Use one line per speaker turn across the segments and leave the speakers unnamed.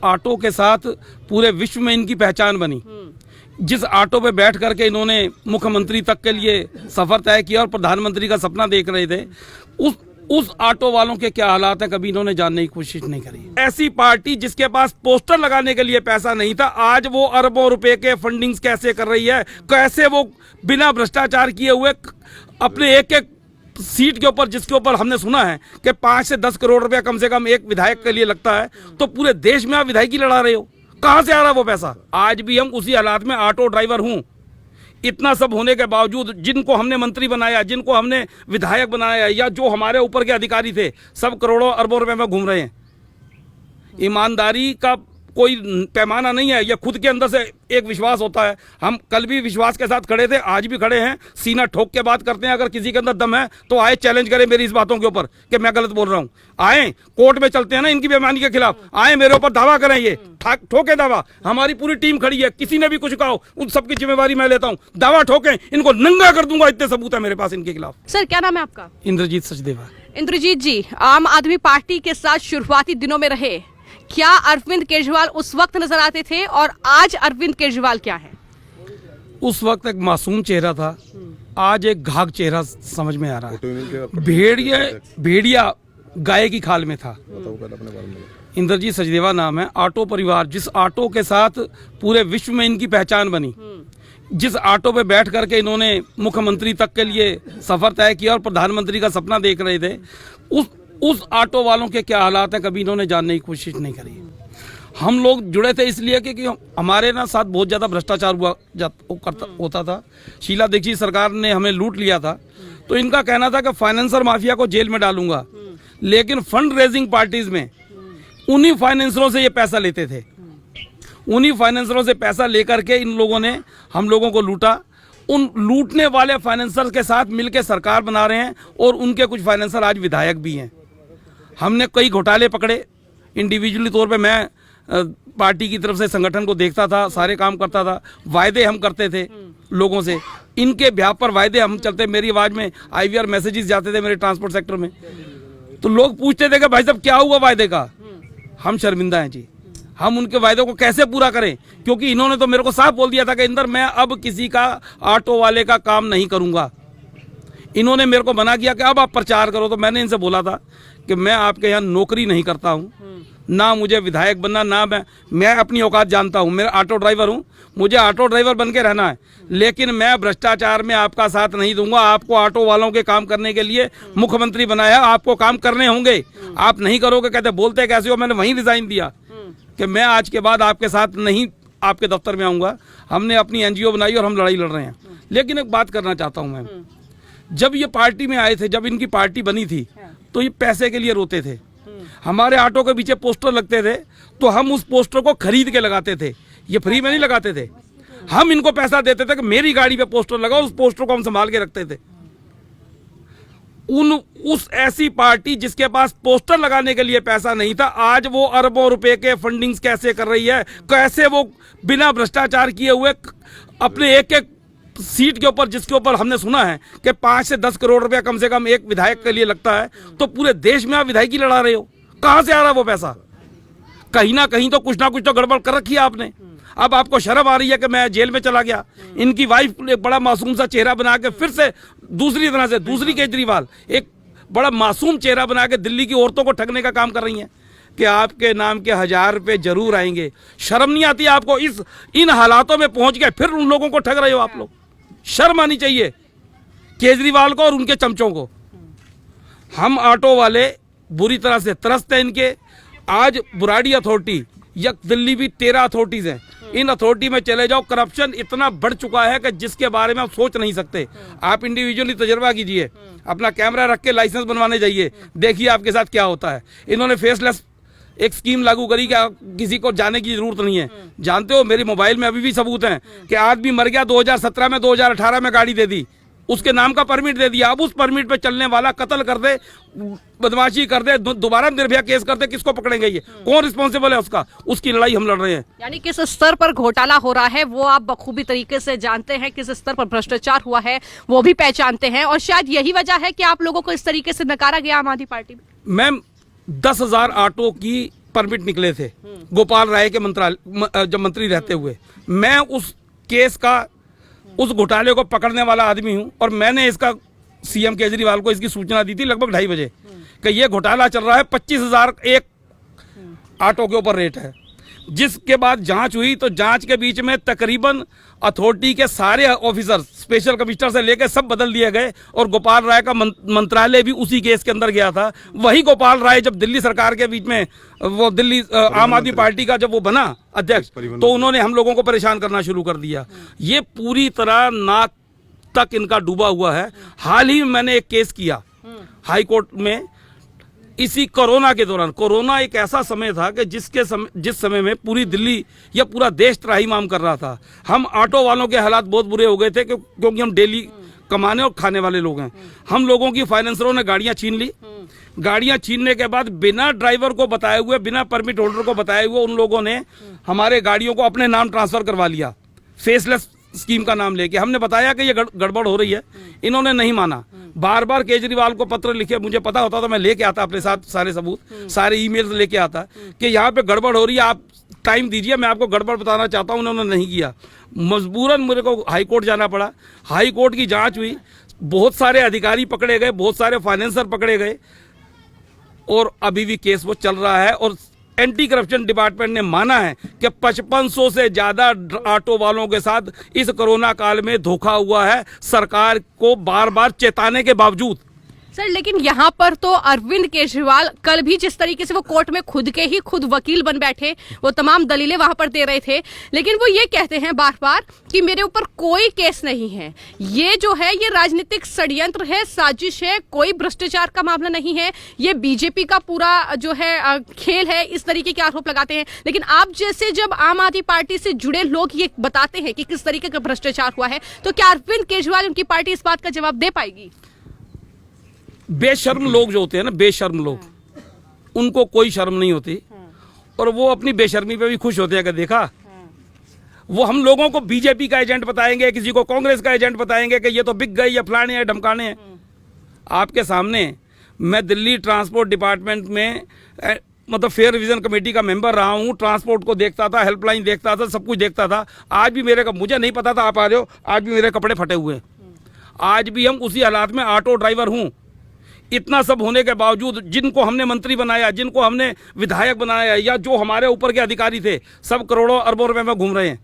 Auto के साथ पूरे विश्व में इनकी पहचान बनी, जिस ऑटो पे बैठ करके इन्होंने मुख्यमंत्री तक के लिए सफर तय किया और प्रधानमंत्री का सपना देख रहे थे, उस ऑटो वालों के क्या हालात हैं कभी इन्होंने जानने की कोशिश नहीं करी। ऐसी पार्टी जिसके पास पोस्टर लगाने के लिए पैसा नहीं था, आज वो अरबों रुपए के फंडिंग्स कैसे कर रही है, कैसे वो बिना भ्रष्टाचार किए हुए अपने एक एक सीट के ऊपर, जिसके ऊपर हमने सुना है कि 5 से 10 करोड़ रुपया कम से कम एक विधायक के लिए लगता है, तो पूरे देश में आप विधायकी लड़ा रहे हो, कहां से आ रहा है वो पैसा। आज भी हम उसी हालात में ऑटो ड्राइवर हूं। इतना सब होने के बावजूद जिनको हमने मंत्री बनाया, जिनको हमने विधायक बनाया, या जो हमारे ऊपर के अधिकारी थे, सब करोड़ों अरबों रुपए में घूम रहे हैं। ईमानदारी का कोई पैमाना नहीं है, यह खुद के अंदर से एक विश्वास होता है। हम कल भी विश्वास के साथ खड़े थे, आज भी खड़े हैं, सीना ठोक के बात करते हैं। अगर किसी के अंदर दम है तो आए चैलेंज करें मेरी इस बातों के ऊपर कि मैं गलत बोल रहा हूं। आए कोर्ट में चलते हैं ना इनकी बेईमानी के खिलाफ, आए मेरे ऊपर दावा करें, ये ठोके दावा। हमारी पूरी टीम खड़ी है, किसी ने भी कुछ कहा उन सबकी जिम्मेवारी मैं लेता हूँ। दावा ठोके, इनको नंगा कर दूंगा, इतने सबूत है मेरे पास इनके खिलाफ।
सर क्या नाम है आपका?
इंद्रजीत सचदेवा।
इंद्रजीत जी, आम आदमी पार्टी के साथ शुरुआती दिनों में रहे, क्या अरविंद केजरीवाल उस वक्त नजर आते थे और आज अरविंद केजरीवाल क्या है?
उस वक्त एक मासूम चेहरा था, आज एक घाघ चेहरा समझ में आ रहा है। भेड़िया गाय की खाल में था। इंद्रजीत सचदेवा नाम है। ऑटो परिवार, जिस ऑटो के साथ पूरे विश्व में इनकी पहचान बनी, जिस ऑटो पे बैठ करके इन्होंने मुख्यमंत्री तक के लिए सफर तय किया और प्रधानमंत्री का सपना देख रहे थे, उस ऑटो वालों के क्या हालात हैं कभी इन्होंने जानने की कोशिश नहीं करी। हम लोग जुड़े थे इसलिए कि हमारे ना साथ बहुत ज्यादा भ्रष्टाचार होता था। शीला दीक्षित सरकार ने हमें लूट लिया था, तो इनका कहना था कि फाइनेंसर माफिया को जेल में डालूंगा, लेकिन फंड रेजिंग पार्टीज में उन्हीं फाइनेंसरों से ये पैसा लेते थे। उन्हीं फाइनेंसरों से पैसा लेकर के इन लोगों ने हम लोगों को लूटा। उन लूटने वाले फाइनेंसर के साथ मिलकर सरकार बना रहे हैं और उनके कुछ फाइनेंसर आज विधायक भी हैं। हमने कई घोटाले पकड़े इंडिविजुअली तौर पे। मैं पार्टी की तरफ से संगठन को देखता था, सारे काम करता था, वायदे हम करते थे लोगों से, इनके ब्याह पर वायदे हम चलते। मेरी आवाज में IVR मैसेजेस जाते थे मेरे ट्रांसपोर्ट सेक्टर में, तो लोग पूछते थे कि भाई साहब क्या हुआ वायदे का। हम शर्मिंदा हैं जी, हम उनके वायदों को कैसे पूरा करें, क्योंकि इन्होंने तो मेरे को साफ बोल दिया था कि इंदर मैं अब किसी का ऑटो वाले का काम नहीं करूंगा। इन्होंने मेरे को मना किया कि अब आप प्रचार करो, तो मैंने इनसे बोला था कि मैं आपके यहाँ नौकरी नहीं करता हूँ, ना मुझे विधायक बनना, ना मैं अपनी औकात जानता हूँ। मैं ऑटो ड्राइवर हूँ, मुझे ऑटो ड्राइवर बन के रहना है, लेकिन मैं भ्रष्टाचार में आपका साथ नहीं दूंगा। आपको ऑटो वालों के काम करने के लिए मुख्यमंत्री बनाया, आपको काम करने होंगे, आप नहीं करोगे। कहते बोलते कैसे हो, मैंने वहीं रिजाइन दिया कि मैं आज के बाद आपके साथ नहीं आपके दफ्तर में आऊंगा। हमने अपनी NGO बनाई और हम लड़ाई लड़ रहे हैं। लेकिन एक बात करना चाहता हूं मैं, जब ये पार्टी में आए थे, जब इनकी पार्टी बनी थी, तो ये पैसे के लिए रोते थे। हमारे ऑटो के पीछे पोस्टर लगते थे, तो हम उस पोस्टर को खरीद के लगाते थे, ये फ्री में नहीं लगाते थे। हम इनको पैसा देते थे कि मेरी गाड़ी पे पोस्टर लगाओ, उस पोस्टर को हम संभाल के रखते थे। उस ऐसी पार्टी जिसके पास पोस्टर लगाने के लिए पैसा नहीं था, आज वो अरबों रुपए के फंडिंग्स कैसे कर रही है, कैसे वो बिना भ्रष्टाचार किए हुए अपने एक एक सीट के ऊपर, जिसके ऊपर हमने सुना है कि 5 से 10 करोड़ रुपया कम से कम एक विधायक के लिए लगता है, तो पूरे देश में आप विधायकी लड़ा रहे हो, कहां से आ रहा है वो पैसा। कहीं ना कहीं तो कुछ ना कुछ तो गड़बड़ कर रखी है आपने। अब आपको शर्म आ रही है कि मैं जेल में चला गया। इनकी वाइफ एक बड़ा मासूम सा चेहरा बना के फिर से दूसरी तरह से, दूसरी केजरीवाल एक बड़ा मासूम चेहरा बना के दिल्ली की औरतों को ठगने का काम कर रही हैं कि आपके नाम के 1000 रुपए जरूर आएंगे। शर्म नहीं आती आपको? इन हालातों में पहुंच गए, फिर उन लोगों को ठग रहे हो आप लोग। शर्म आनी चाहिए केजरीवाल को और उनके चमचों को। हम ऑटो वाले बुरी तरह से त्रस्त हैं इनके। आज बुराड़ी अथॉरिटी या दिल्ली भी 13 अथॉरिटीज हैं, इन अथॉरिटी में चले जाओ, करप्शन इतना बढ़ चुका है कि जिसके बारे में आप सोच नहीं सकते। आप इंडिविजुअली तजर्बा कीजिए, अपना कैमरा रख के लाइसेंस बनवाने जाइए, देखिए आपके साथ क्या होता है। इन्होंने फेसलेस एक स्कीम लागू करी कि किसी को जाने की जरूरत नहीं है। जानते हो मेरे मोबाइल में अभी भी सबूत हैं कि आदमी मर गया 2017 में, 2018 में गाड़ी दे दी, उसके नाम का परमिट दे दिया। अब उस परमिट पे चलने वाला कत्ल कर दे, बदमाशी कर दे, दोबारा निर्भया केस कर दे, किसको पकड़ेंगे? ये कौन रिस्पॉन्सिबल है उसका? उसकी लड़ाई हम लड़ रहे हैं।
यानी किस स्तर पर घोटाला हो रहा है वो आप बखूबी तरीके से जानते हैं, किस स्तर पर भ्रष्टाचार हुआ है वो भी पहचानते हैं, और शायद यही वजह है कि आप लोगों को इस तरीके से नकारा गया आम आदमी पार्टी में।
मैम 10,000 ऑटो की परमिट निकले थे गोपाल राय के मंत्रालय जब मंत्री रहते हुए। मैं उस केस का, उस घोटाले को पकड़ने वाला आदमी हूं और मैंने इसका सीएम केजरीवाल को इसकी सूचना दी थी लगभग 2:30 बजे कि ये घोटाला चल रहा है, 25,000 एक ऑटो के ऊपर रेट है। जिसके बाद जांच हुई तो जांच के बीच में तकरीबन अथॉरिटी के सारे ऑफिसर, स्पेशल कमिश्नर से लेकर सब बदल दिए गए और गोपाल राय का मंत्रालय भी उसी केस के अंदर गया था। वही गोपाल राय जब दिल्ली सरकार के बीच में, वो दिल्ली आम आदमी पार्टी का जब वो बना अध्यक्ष, तो उन्होंने हम लोगों को परेशान करना शुरू कर दिया। ये पूरी तरह नाक तक इनका डूबा हुआ है। हाल ही में मैंने एक केस किया हाई कोर्ट में इसी कोरोना के दौरान। कोरोना एक ऐसा समय था कि जिस समय में पूरी दिल्ली या पूरा देश त्राहिमाम कर रहा था। हम ऑटो वालों के हालात बहुत बुरे हो गए थे क्योंकि हम डेली कमाने और खाने वाले लोग हैं। हम लोगों की फाइनेंसरों ने गाड़ियां छीन ली। गाड़ियां छीनने के बाद बिना ड्राइवर को बताए हुए, बिना परमिट होल्डर को बताए हुए उन लोगों ने हमारे गाड़ियों को अपने नाम ट्रांसफर करवा लिया, फेसलेस स्कीम का नाम लेके। हमने बताया कि ये गड़बड़ हो रही है, इन्होंने नहीं माना। बार बार केजरीवाल को पत्र लिखे, मुझे पता होता तो मैं लेके आता अपने साथ सारे सबूत, सारे ईमेल्स लेके आता कि यहाँ पे गड़बड़ हो रही है, आप टाइम दीजिए, मैं आपको गड़बड़ बताना चाहता हूँ। उन्होंने नहीं किया। मजबूरन मेरे को हाई कोर्ट जाना पड़ा। हाई कोर्ट की जांच हुई, बहुत सारे अधिकारी पकड़े गए, बहुत सारे फाइनेंसर पकड़े गए और अभी भी केस वो चल रहा है। और एंटी करप्शन डिपार्टमेंट ने माना है कि 5500 से ज्यादा ऑटो वालों के साथ इस कोरोना काल में धोखा हुआ है, सरकार को बार बार चेताने के बावजूद।
सर, लेकिन यहाँ पर तो अरविंद केजरीवाल कल भी जिस तरीके से वो कोर्ट में खुद वकील बन बैठे, वो तमाम दलीलें वहां पर दे रहे थे, लेकिन वो ये कहते हैं बार बार कि मेरे ऊपर कोई केस नहीं है। ये जो है ये राजनीतिक षड्यंत्र है, साजिश है, कोई भ्रष्टाचार का मामला नहीं है, ये बीजेपी का पूरा जो है खेल है, इस तरीके के आरोप लगाते हैं। लेकिन आप जैसे जब आम आदमी पार्टी से जुड़े लोग ये बताते हैं कि किस तरीके का भ्रष्टाचार हुआ है, तो क्या अरविंद केजरीवाल, उनकी पार्टी इस बात का जवाब दे पाएगी?
बेशर्म लोग जो होते हैं ना, बेशर्म लोग, उनको कोई शर्म नहीं होती और वो अपनी बेशर्मी पे भी खुश होते हैं कि देखा, वो हम लोगों को बीजेपी का एजेंट बताएंगे, किसी को कांग्रेस का एजेंट बताएंगे कि ये तो बिक गई या फलाने हैं धमकाने हैं। आपके सामने मैं दिल्ली ट्रांसपोर्ट डिपार्टमेंट में मतलब फेयर रिवीजन कमेटी का मेंबर रहा हूँ। ट्रांसपोर्ट को देखता था, हेल्पलाइन देखता था, सब कुछ देखता था। आज भी मुझे नहीं पता था आप आ रहे हो, आज भी मेरे कपड़े फटे हुए हैं। आज भी हम उसी हालात में ऑटो ड्राइवर हूँ। इतना सब होने के बावजूद जिनको हमने मंत्री बनाया, जिनको हमने विधायक बनाया, या जो हमारे ऊपर के अधिकारी थे, सब करोड़ों अरबों रुपए में घूम रहे हैं।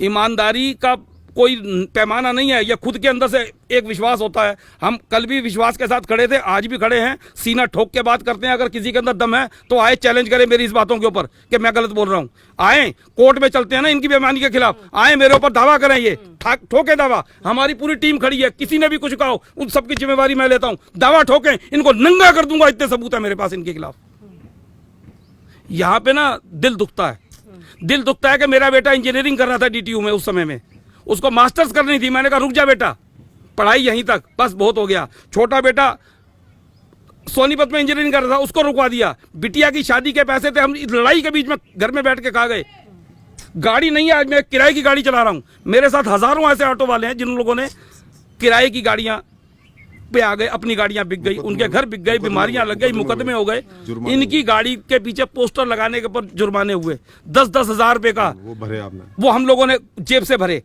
ईमानदारी का कोई पैमाना नहीं है, यह खुद के अंदर से एक विश्वास होता है। हम कल भी विश्वास के साथ खड़े थे, आज भी खड़े हैं, सीना ठोक के बात करते हैं। अगर किसी के अंदर दम है तो आए, चैलेंज करें मेरी इस बातों के ऊपर कि मैं गलत बोल रहा हूं। आए कोर्ट में चलते हैं ना इनकी बेईमानी के खिलाफ, आए मेरे ऊपर दावा करें, ये ठोके दावा। हमारी पूरी टीम खड़ी है, किसी ने भी कुछ कहा, उन सबकी जिम्मेवारी मैं लेता हूं। दावा ठोकें, इनको नंगा कर दूंगा, इतने सबूत है मेरे पास इनके खिलाफ। यहां पे ना दिल दुखता है, दिल दुखता है कि मेरा बेटा इंजीनियरिंग कर रहा था डीटीयू में, उस समय में उसको मास्टर्स करनी थी। मैंने कहा रुक जा बेटा, पढ़ाई यहीं तक, बस बहुत हो गया। छोटा बेटा सोनीपत में इंजीनियरिंग कर रहा था, उसको रुकवा दिया। बिटिया की शादी के पैसे थे, हम इस लड़ाई के बीच में घर में बैठ के खा गए। गाड़ी नहीं है, आज मैं किराए की गाड़ी चला रहा हूं। मेरे साथ हजारों ऐसे ऑटो वाले हैं जिन लोगों ने किराए की गाड़ियां पे आ गए, अपनी गाड़ियां बिक गई, उनके घर बिक गए, बीमारियां लग गई, मुकदमे हो गए। इनकी गाड़ी के पीछे पोस्टर लगाने के ऊपर जुर्माने हुए 10-10 हजार रुपए का,
वो भरे आपने,
वो हम लोगों ने जेब से भरे।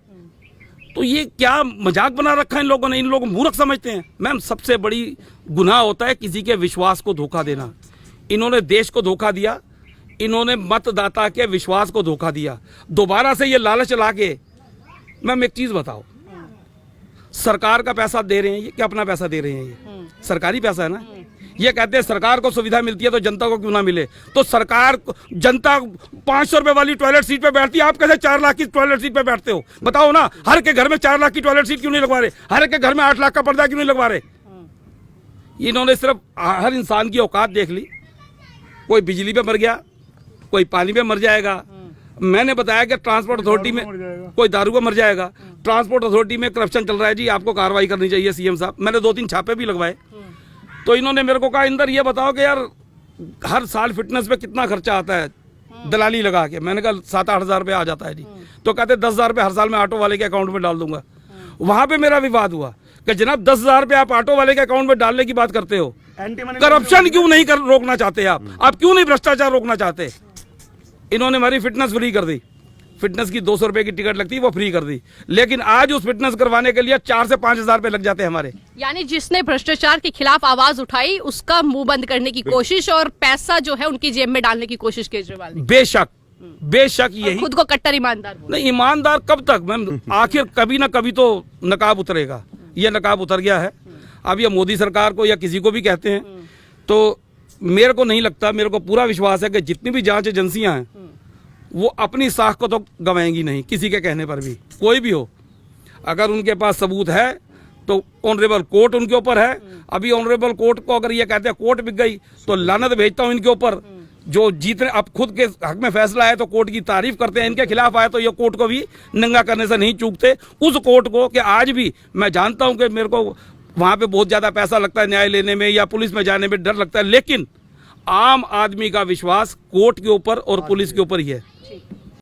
तो ये क्या मजाक बना रखा है इन लोगों ने, इन लोगों को मूर्ख समझते हैं। मैम, सबसे बड़ी गुनाह होता है किसी के विश्वास को धोखा देना। इन्होंने देश को धोखा दिया, इन्होंने मतदाता के विश्वास को धोखा दिया। दोबारा से ये लालच ला के, मैम एक चीज बताओ, सरकार का पैसा दे रहे हैं, ये क्या अपना पैसा दे रहे हैं? ये सरकारी पैसा है ना। ये कहते हैं सरकार को सुविधा मिलती है तो जनता को क्यों ना मिले। तो सरकार, जनता 500 रुपए वाली टॉयलेट सीट पे बैठती है, आप कैसे 4 लाख की टॉयलेट सीट पे बैठते हो? बताओ ना, हर के घर में 4 लाख की टॉयलेट सीट क्यों नहीं लगवा रहे? हर के घर में 8 लाख का पर्दा क्यों नहीं लगवा रहे? इन्होंने सिर्फ हर इंसान की औकात देख ली। कोई बिजली पे मर गया, कोई पानी पे मर जाएगा। मैंने बताया कि ट्रांसपोर्ट अथॉरिटी में कोई दारू पे मर जाएगा। ट्रांसपोर्ट अथॉरिटी में करप्शन चल रहा है जी, आपको कार्रवाई करनी चाहिए सीएम साहब। मैंने 2-3 छापे भी लगवाए। तो इन्होंने मेरे को कहा, इंदर ये बताओ कि यार हर साल फिटनेस पे कितना खर्चा आता है दलाली लगा के? मैंने कहा 7-8 हजार रुपये आ जाता है जी। तो कहते 10 हजार रुपये हर साल मैं ऑटो वाले के अकाउंट में डाल दूंगा। वहां पे मेरा विवाद हुआ कि जनाब 10 हजार रुपये आप ऑटो वाले के अकाउंट में डालने की बात करते हो, करप्शन क्यों नहीं रोकना चाहते आप क्यों नहीं भ्रष्टाचार रोकना चाहते? इन्होंने हमारी फिटनेस फ्री कर दी, फिटनेस की 200 रुपए की टिकट लगती है वो फ्री कर दी, लेकिन आज उस फिटनेस करवाने के लिए 4 से 5 हजार रुपए लग जाते हैं हमारे।
यानी जिसने भ्रष्टाचार के खिलाफ आवाज उठाई उसका मुंह बंद करने की कोशिश और पैसा जो है उनकी जेब में डालने की कोशिश केजरीवाल ने।
बेशक यही
खुद को कट्टर ईमानदार बोला।
नहीं, ईमानदार कब तक मैम? आखिर कभी ना कभी तो नकाब उतरेगा, ये नकाब उतर गया है। अब ये मोदी सरकार को या किसी को भी कहते हैं तो मेरे को नहीं लगता, मेरे को पूरा विश्वास है कि जितनी भी जांच एजेंसियां हैं वो अपनी साख को तो गंवाएंगी नहीं किसी के कहने पर भी, कोई भी हो। अगर उनके पास सबूत है तो ऑनरेबल कोर्ट उनके ऊपर है। अभी ऑनरेबल कोर्ट को अगर ये कहते हैं कोर्ट बिक गई तो लानत भेजता हूं इनके ऊपर। जो जीतने अब खुद के हक में फैसला है तो कोर्ट की तारीफ करते हैं, इनके खिलाफ आए तो ये कोर्ट को भी नंगा करने से नहीं चूकते। उस कोर्ट को कि आज भी मैं जानता हूं कि मेरे को वहां पे बहुत ज्यादा पैसा लगता है न्याय लेने में या पुलिस में जाने में डर लगता है, लेकिन आम आदमी का विश्वास कोर्ट के ऊपर और पुलिस के ऊपर ही है।